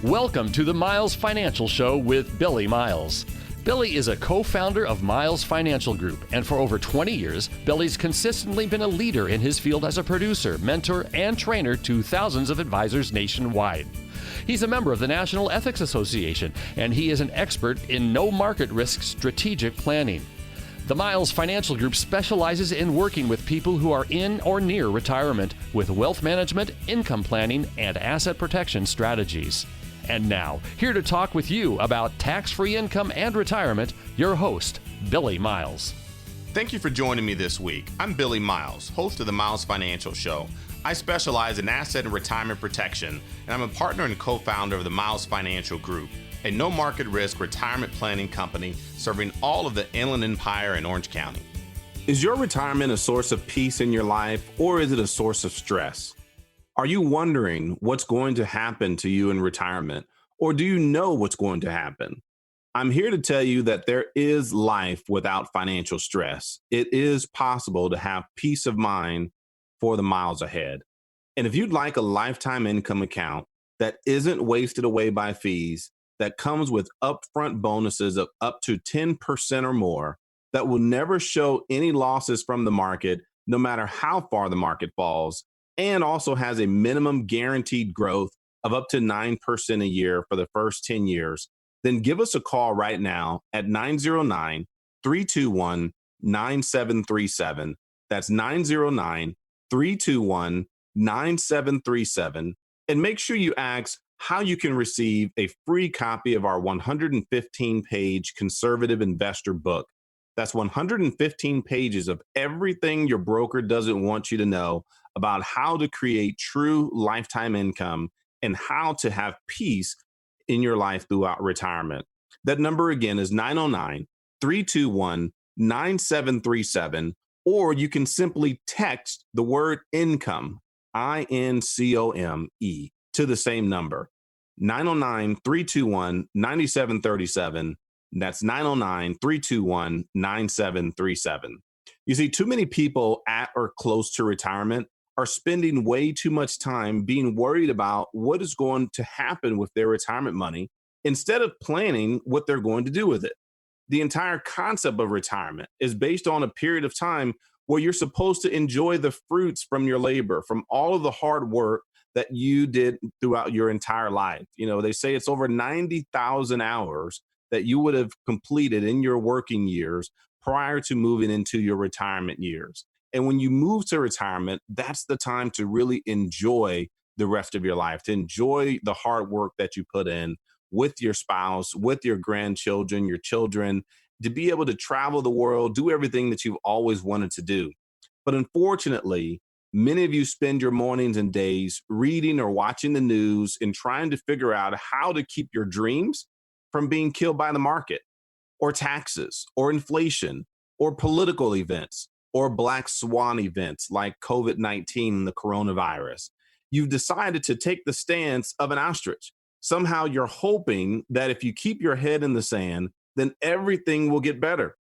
Welcome to the Miles Financial Show with Billy Miles. Billy is a co-founder of Miles Financial Group, and for over 20 years, Billy's consistently been a leader in his field as a producer, mentor, and trainer to thousands of advisors nationwide. He's a member of the National Ethics Association, and he is an expert in no market risk strategic planning. The Miles Financial Group specializes in working with people who are in or near retirement with wealth management, income planning, and asset protection strategies. And now, here to talk with you about tax-free income and retirement, your host, Billy Miles. Thank you for joining me this week. I'm Billy Miles, host of the Miles Financial Show. I specialize in asset and retirement protection, and I'm a partner and co-founder of the Miles Financial Group, a no-market risk retirement planning company serving all of the Inland Empire and Orange County. Is your retirement a source of peace in your life, or is it a source of stress? Are you wondering what's going to happen to you in retirement, or do you know what's going to happen? I'm here to tell you that there is life without financial stress. It is possible to have peace of mind for the miles ahead. And if you'd like a lifetime income account that isn't wasted away by fees, that comes with upfront bonuses of up to 10% or more, that will never show any losses from the market, no matter how far the market falls, and also has a minimum guaranteed growth of up to 9% a year for the first 10 years, then give us a call right now at 909-321-9737. That's 909-321-9737. And make sure you ask how you can receive a free copy of our 115-page Conservative Investor book. That's 115 pages of everything your broker doesn't want you to know about how to create true lifetime income and how to have peace in your life throughout retirement. That number again is 909-321-9737, or you can simply text the word income, INCOME, to the same number, 909-321-9737. That's 909-321-9737. You see, too many people at or close to retirement are spending way too much time being worried about what is going to happen with their retirement money instead of planning what they're going to do with it. The entire concept of retirement is based on a period of time where you're supposed to enjoy the fruits from your labor, from all of the hard work that you did throughout your entire life. You know, they say it's over 90,000 hours that you would have completed in your working years prior to moving into your retirement years. And when you move to retirement, that's the time to really enjoy the rest of your life, to enjoy the hard work that you put in with your spouse, with your grandchildren, your children, to be able to travel the world, do everything that you've always wanted to do. But unfortunately, many of you spend your mornings and days reading or watching the news and trying to figure out how to keep your dreams from being killed by the market, or taxes, or inflation, or political events, or black swan events like COVID-19 and the coronavirus. You've decided to take the stance of an ostrich. Somehow you're hoping that if you keep your head in the sand, then everything will get better.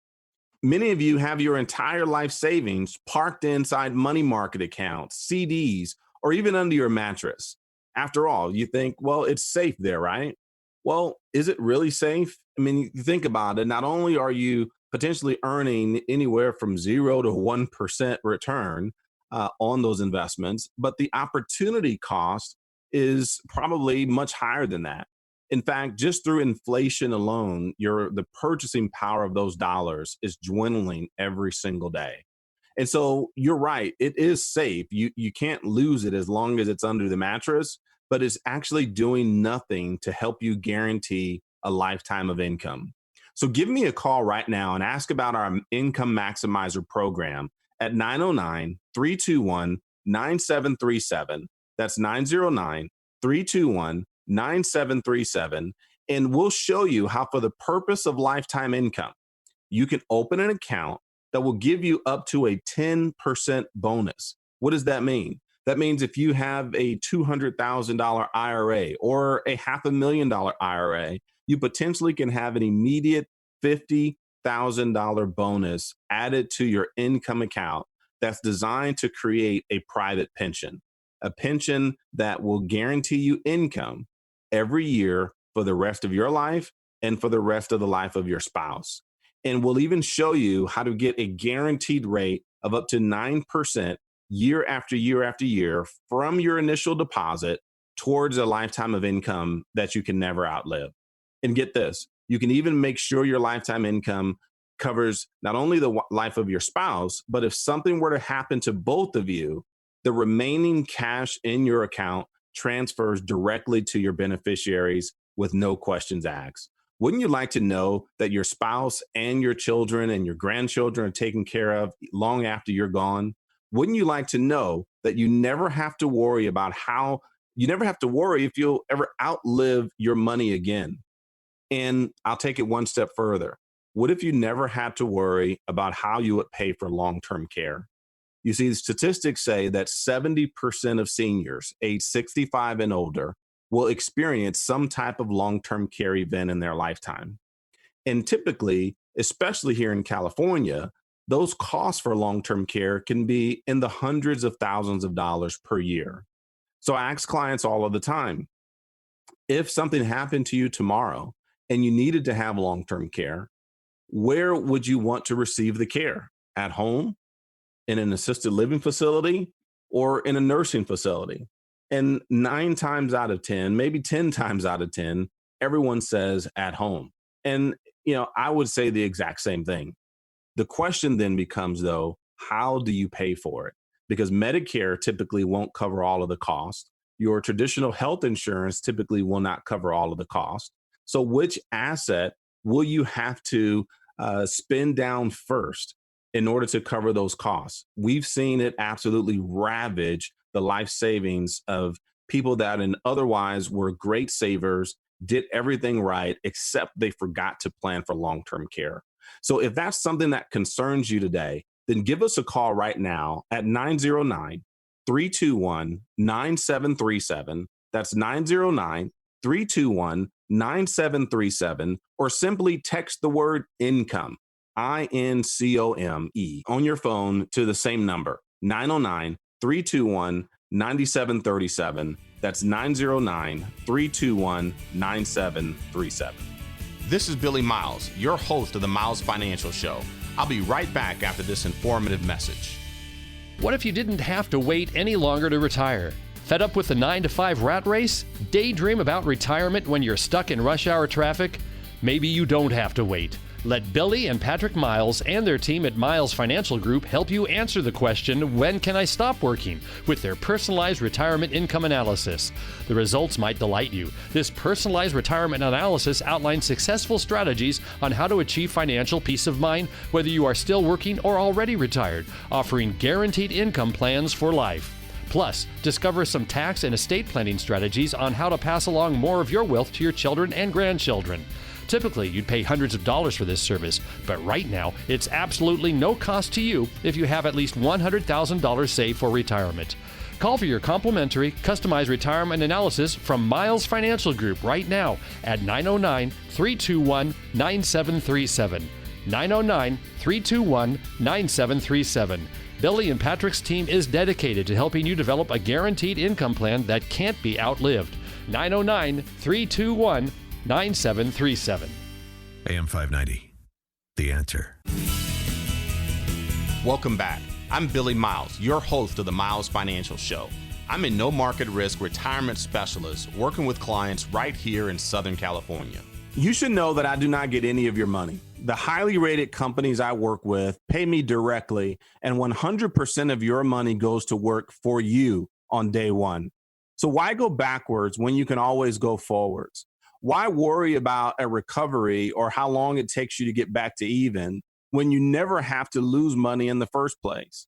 Many of you have your entire life savings parked inside money market accounts, CDs, or even under your mattress. After all, you think, well, it's safe there, right? Well, is it really safe? I mean, you think about it. Not only are you potentially earning anywhere from 0 to 1% return on those investments, but the opportunity cost is probably much higher than that. In fact, just through inflation alone, the purchasing power of those dollars is dwindling every single day. And so you're right, it is safe. You can't lose it as long as it's under the mattress, but it's actually doing nothing to help you guarantee a lifetime of income. So give me a call right now and ask about our Income Maximizer program at 909-321-9737. That's 909-321-9737. And we'll show you how, for the purpose of lifetime income, you can open an account that will give you up to a 10% bonus. What does that mean? That means if you have a $200,000 IRA or a $500,000 IRA, you potentially can have an immediate $50,000 bonus added to your income account that's designed to create a private pension, a pension that will guarantee you income every year for the rest of your life and for the rest of the life of your spouse. And we'll even show you how to get a guaranteed rate of up to 9% year after year after year from your initial deposit towards a lifetime of income that you can never outlive. And get this, you can even make sure your lifetime income covers not only the life of your spouse, but if something were to happen to both of you, the remaining cash in your account transfers directly to your beneficiaries with no questions asked. Wouldn't you like to know that your spouse and your children and your grandchildren are taken care of long after you're gone? Wouldn't you like to know that you never have to worry if you'll ever outlive your money again? And I'll take it one step further. What if you never had to worry about how you would pay for long-term care? You see, the statistics say that 70% of seniors age 65 and older will experience some type of long-term care event in their lifetime. And typically, especially here in California, those costs for long-term care can be in the hundreds of thousands of dollars per year. So I ask clients all of the time, if something happened to you tomorrow and you needed to have long-term care, where would you want to receive the care? At home, in an assisted living facility, or in a nursing facility? And 9 times out of 10, maybe 10 times out of 10, everyone says at home. And, I would say the exact same thing. The question then becomes, though, how do you pay for it? Because Medicare typically won't cover all of the cost. Your traditional health insurance typically will not cover all of the cost. So which asset will you have to spend down first in order to cover those costs? We've seen it absolutely ravage the life savings of people that otherwise were great savers, did everything right, except they forgot to plan for long-term care. So if that's something that concerns you today, then give us a call right now at 909-321-9737. That's 909-321-9737, or simply text the word income, INCOME, on your phone to the same number, 909-321-9737. That's 909-321-9737. This is Billy Miles, your host of the Miles Financial Show. I'll be right back after this informative message. What if you didn't have to wait any longer to retire? Fed up with the 9-to-5 rat race? Daydream about retirement when you're stuck in rush hour traffic? Maybe you don't have to wait. Let Billy and Patrick Miles and their team at Miles Financial Group help you answer the question, when can I stop working? With their personalized retirement income analysis. The results might delight you. This personalized retirement analysis outlines successful strategies on how to achieve financial peace of mind, whether you are still working or already retired, offering guaranteed income plans for life. Plus, discover some tax and estate planning strategies on how to pass along more of your wealth to your children and grandchildren. Typically, you'd pay hundreds of dollars for this service, but right now, it's absolutely no cost to you if you have at least $100,000 saved for retirement. Call for your complimentary, customized retirement analysis from Miles Financial Group right now at 909-321-9737. 909-321-9737. Billy and Patrick's team is dedicated to helping you develop a guaranteed income plan that can't be outlived. 909-321-9737. AM 590, The Answer. Welcome back. I'm Billy Miles, your host of the Miles Financial Show. I'm a no market risk retirement specialist working with clients right here in Southern California. You should know that I do not get any of your money. The highly rated companies I work with pay me directly, and 100% of your money goes to work for you on day one. So why go backwards when you can always go forwards? Why worry about a recovery or how long it takes you to get back to even when you never have to lose money in the first place?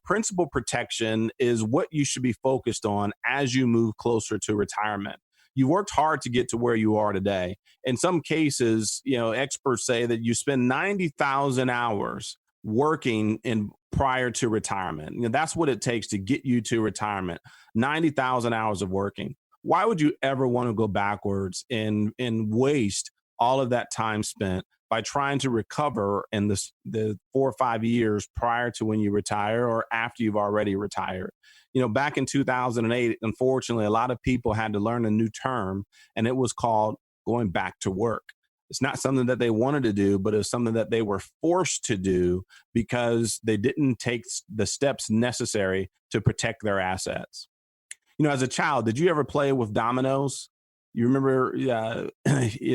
Principal protection is what you should be focused on as you move closer to retirement. You worked hard to get to where you are today. In some cases, experts say that you spend 90,000 hours working prior to retirement. That's what it takes to get you to retirement. 90,000 hours of working. Why would you ever want to go backwards and waste all of that time spent by trying to recover in the 4 or 5 years prior to when you retire or after you've already retired. Back in 2008, unfortunately, a lot of people had to learn a new term, and it was called going back to work. It's not something that they wanted to do, but it's something that they were forced to do because they didn't take the steps necessary to protect their assets. As a child, did you ever play with dominoes? You remember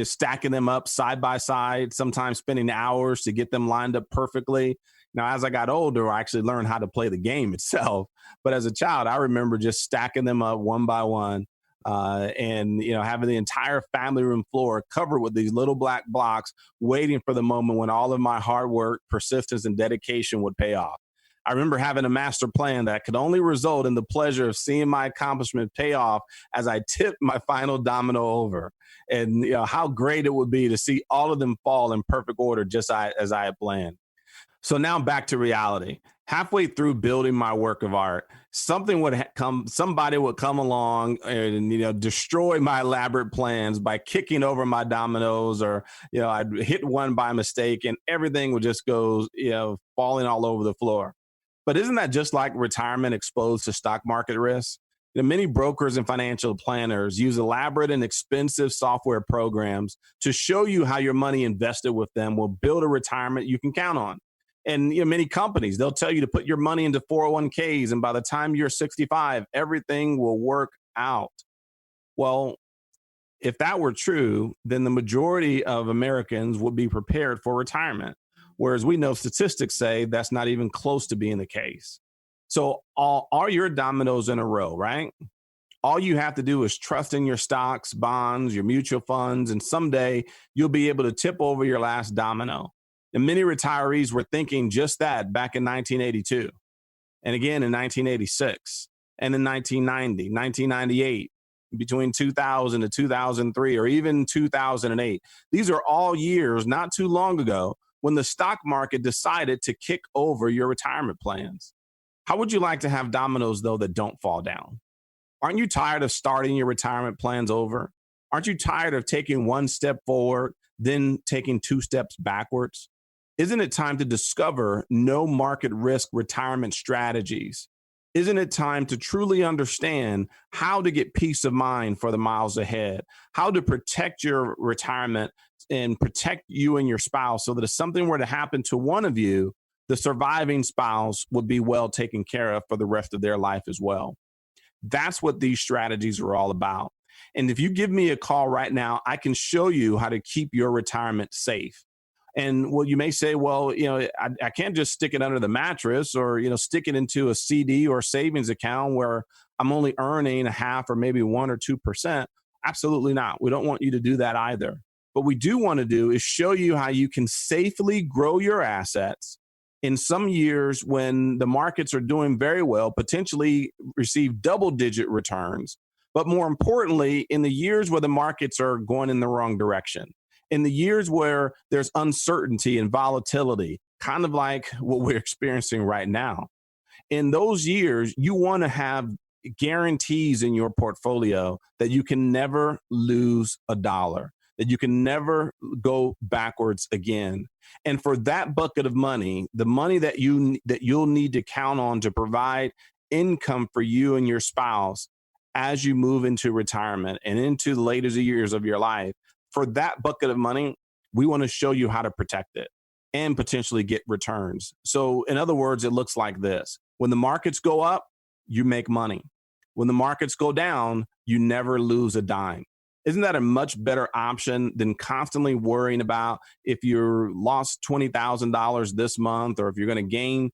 stacking them up side by side, sometimes spending hours to get them lined up perfectly. Now, as I got older, I actually learned how to play the game itself. But as a child, I remember just stacking them up one by one and having the entire family room floor covered with these little black blocks, waiting for the moment when all of my hard work, persistence, and dedication would pay off. I remember having a master plan that could only result in the pleasure of seeing my accomplishment pay off as I tipped my final domino over. And how great it would be to see all of them fall in perfect order just as I had planned. So now back to reality. Halfway through building my work of art, somebody would come along and destroy my elaborate plans by kicking over my dominoes, or I'd hit one by mistake and everything would just go falling all over the floor. But isn't that just like retirement exposed to stock market risk? Many brokers and financial planners use elaborate and expensive software programs to show you how your money invested with them will build a retirement you can count on. And many companies, they'll tell you to put your money into 401ks, and by the time you're 65, everything will work out. Well, if that were true, then the majority of Americans would be prepared for retirement. Whereas we know statistics say that's not even close to being the case. So are your dominoes in a row, right? All you have to do is trust in your stocks, bonds, your mutual funds, and someday you'll be able to tip over your last domino. And many retirees were thinking just that back in 1982, and again in 1986, and in 1990, 1998, between 2000 to 2003, or even 2008. These are all years not too long ago when the stock market decided to kick over your retirement plans. How would you like to have dominoes, though, that don't fall down? Aren't you tired of starting your retirement plans over? Aren't you tired of taking one step forward, then taking 2 steps backwards? Isn't it time to discover no market risk retirement strategies? Isn't it time to truly understand how to get peace of mind for the miles ahead, how to protect your retirement and protect you and your spouse so that if something were to happen to one of you, the surviving spouse would be well taken care of for the rest of their life as well? That's what these strategies are all about. And if you give me a call right now, I can show you how to keep your retirement safe. And you may say, well, I can't just stick it under the mattress or, stick it into a CD or savings account where I'm only earning a half or maybe 1 or 2%. Absolutely not. We don't want you to do that either. What we do want to do is show you how you can safely grow your assets in some years when the markets are doing very well, potentially receive double-digit returns. But more importantly, in the years where the markets are going in the wrong direction, in the years where there's uncertainty and volatility, kind of like what we're experiencing right now, in those years, you want to have guarantees in your portfolio that you can never lose a dollar, that you can never go backwards again. And for that bucket of money, the money that you'll need to count on to provide income for you and your spouse as you move into retirement and into the later years of your life, for that bucket of money, we want to show you how to protect it and potentially get returns. So in other words, it looks like this. When the markets go up, you make money. When the markets go down, you never lose a dime. Isn't that a much better option than constantly worrying about if you lost $20,000 this month or if you're going to gain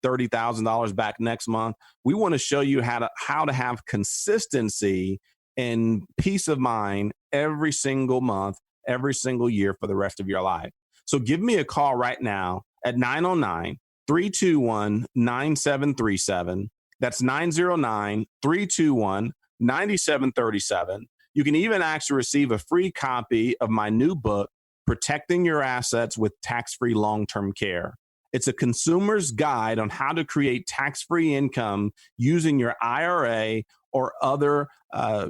$30,000 back next month? We want to show you how to have consistency and peace of mind every single month, every single year for the rest of your life. So give me a call right now at 909-321-9737. That's 909-321-9737. You can even actually receive a free copy of my new book, Protecting Your Assets with Tax-Free Long-Term Care. It's a consumer's guide on how to create tax-free income using your IRA or other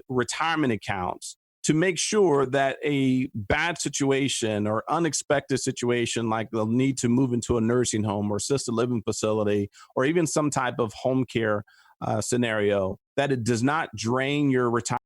retirement accounts to make sure that a bad situation or unexpected situation, like they'll need to move into a nursing home or assisted living facility, or even some type of home care scenario, that it does not drain your retirement